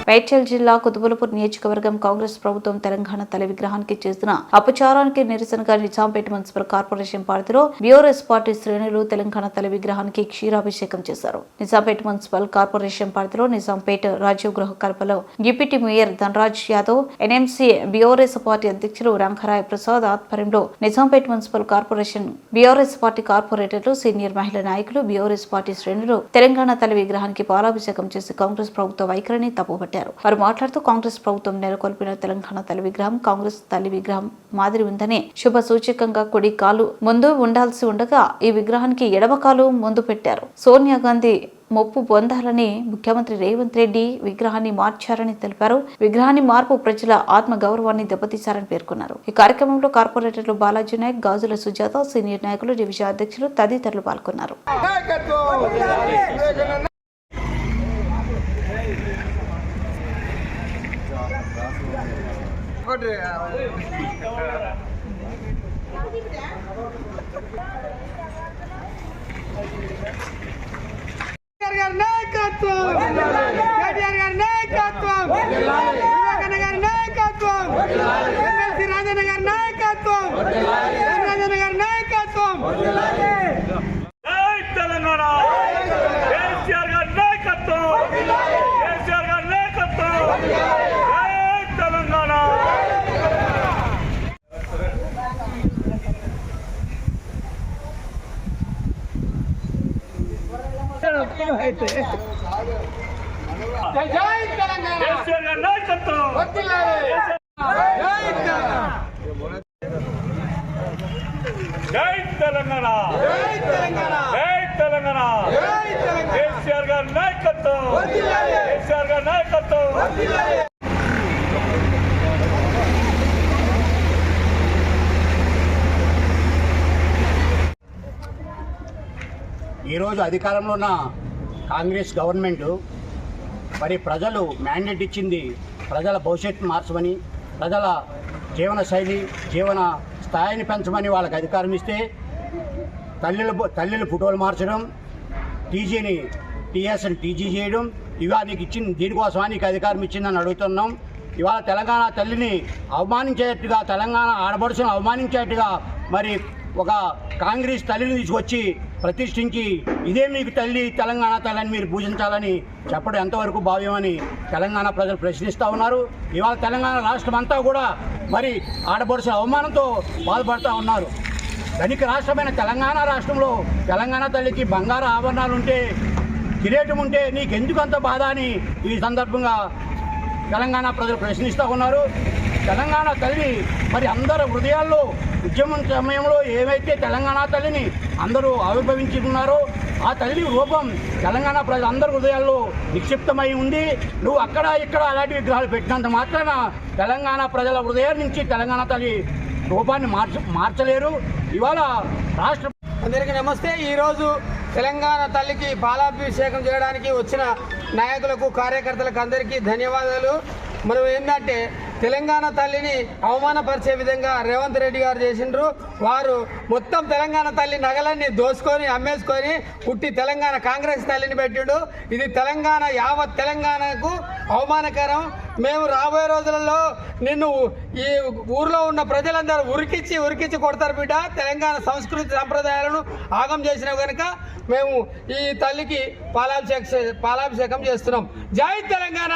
మేడ్చల్ జిల్లా కుతుబులపూర్ నియోజకవర్గం కాంగ్రెస్ ప్రభుత్వం తెలంగాణ తల్లి విగ్రహానికి చేసిన అపచారానికి నిరసనగా నిజాంపేట మున్సిపల్ కార్పొరేషన్ పరిధిలో బీఆర్ఎస్ పార్టీ శ్రేణులు తెలంగాణ తల్లి విగ్రహానికి క్షీరాభిషేకం చేశారు. నిజాంపేట మున్సిపల్ కార్పొరేషన్ పరిధిలో నిజాంపేట రాజీవ్ గృహ కల్పలో deputy mayor Dhanraj Yadav, NMC BRS party అధ్యక్షులు రంగరాయ్ ప్రసాద్ ఆధ్వర్యంలో Nizampet municipal corporation BRS party కార్పొరేటర్లు, సీనియర్ మహిళా నాయకులు, బీఆర్ఎస్ పార్టీ శ్రేణులు తెలంగాణ తల్లి విగ్రహానికి పాలాభిషేకం చేసి కాంగ్రెస్ ప్రభుత్వ వైఖరిని తప్పుపట్టారు. వారు మాట్లాడుతూ కాంగ్రెస్ ప్రభుత్వం నెలకొల్పిన తెలంగాణ తల్లి విగ్రహం కాంగ్రెస్ తల్లి విగ్రహం మాదిరి ఉందని, శుభ సూచకంగా కుడి కాలు ముందు ఉండాల్సి ఉండగా ఈ విగ్రహానికి ఎడమ కాలు ముందు పెట్టారు. సోనియా గాంధీ మొప్పు పొందాలని ముఖ్యమంత్రి రేవంత్ రెడ్డి విగ్రహాన్ని మార్చారని తెలిపారు. విగ్రహాన్ని మార్పు ప్రజల ఆత్మ గౌరవాన్ని దెబ్బతీశారని పేర్కొన్నారు. ఈ కార్యక్రమంలో కార్పొరేటర్లు బాలాజీ నాయక్, గాజుల సుజాత, సీనియర్ నాయకులు, డివిజన్ అధ్యక్షులు తదితరులు పాల్గొన్నారు. ఈరోజు అధికారంలో ఉన్న కాంగ్రెస్ గవర్నమెంట్ మరి ప్రజలు మ్యాండేట్ ఇచ్చింది ప్రజల భవిష్యత్తు మార్చమని, ప్రజల జీవన శైలి, జీవన స్థాయిని పెంచమని వాళ్ళకి అధికారం ఇస్తే తల్లుల ఫోటోలు మార్చడం, టీజీని టీఎస్ని టీజీ చేయడం, ఇవాళ నీకు ఇచ్చింది దీనికోసమా నీకు అధికారం ఇచ్చిందని అడుగుతున్నాం. ఇవాళ తెలంగాణ తల్లిని అవమానించేట్టుగా, తెలంగాణ ఆడపడుచును అవమానించేట్టుగా మరి ఒక కాంగ్రెస్ తల్లిని తీసుకొచ్చి ప్రతిష్ఠించి ఇదే మీకు తల్లి, తెలంగాణ తల్లిని మీరు పూజించాలని చెప్పడం ఎంతవరకు భావ్యమని తెలంగాణ ప్రజలు ప్రశ్నిస్తూ ఉన్నారు. ఇవాళ తెలంగాణ రాష్ట్రం అంతా కూడా మరి ఆడపడుచుల అవమానంతో బాధపడుతూ ఉన్నారు. ధనిక రాష్ట్రమైన తెలంగాణ రాష్ట్రంలో తెలంగాణ తల్లికి బంగారు ఆభరణాలు ఉంటే, కిరీటం ఉంటే నీకెందుకు అంత బాధ అని ఈ సందర్భంగా తెలంగాణ ప్రజలు ప్రశ్నిస్తూ ఉన్నారు. తెలంగాణ తల్లి మరి అందరి హృదయాల్లో ఉద్యమం సమయంలో ఏవైతే తెలంగాణ తల్లిని అందరూ ఆవిర్భవించుకున్నారో ఆ తల్లి రూపం తెలంగాణ ప్రజలందరి హృదయాల్లో నిక్షిప్తమై ఉంది. నువ్వు అక్కడ ఇక్కడ అలాంటి విగ్రహాలు పెట్టినంత మాత్రాన తెలంగాణ ప్రజల హృదయాల నుంచి తెలంగాణ తల్లి రూపాన్ని మార్చలేరు. ఇవాళ రాష్ట్ర అందరికీ నమస్తే. ఈరోజు తెలంగాణ తల్లికి పాలాభిషేకం చేయడానికి వచ్చిన నాయకులకు, కార్యకర్తలకు అందరికీ ధన్యవాదాలు. మనం ఏంటంటే తెలంగాణ తల్లిని అవమానపరిచే విధంగా రేవంత్ రెడ్డి గారు చేసిండ్రు. వారు మొత్తం తెలంగాణ తల్లి నగలన్నీ దోసుకొని అమ్మేసుకొని పుట్టి తెలంగాణ కాంగ్రెస్ తల్లిని పెట్టిండు. ఇది తెలంగాణ యావత్ తెలంగాణకు అవమానకరం. మేము రాబోయే రోజులలో నిన్ను ఈ ఊర్లో ఉన్న ప్రజలందరూ ఉరికిచ్చి కొడతారు బిడ్డ. తెలంగాణ సంస్కృతి సంప్రదాయాలను ఆగం చేసినావు కనుక మేము ఈ తల్లికి పాలాభిషేకం చేస్తున్నాం. జై తెలంగాణ.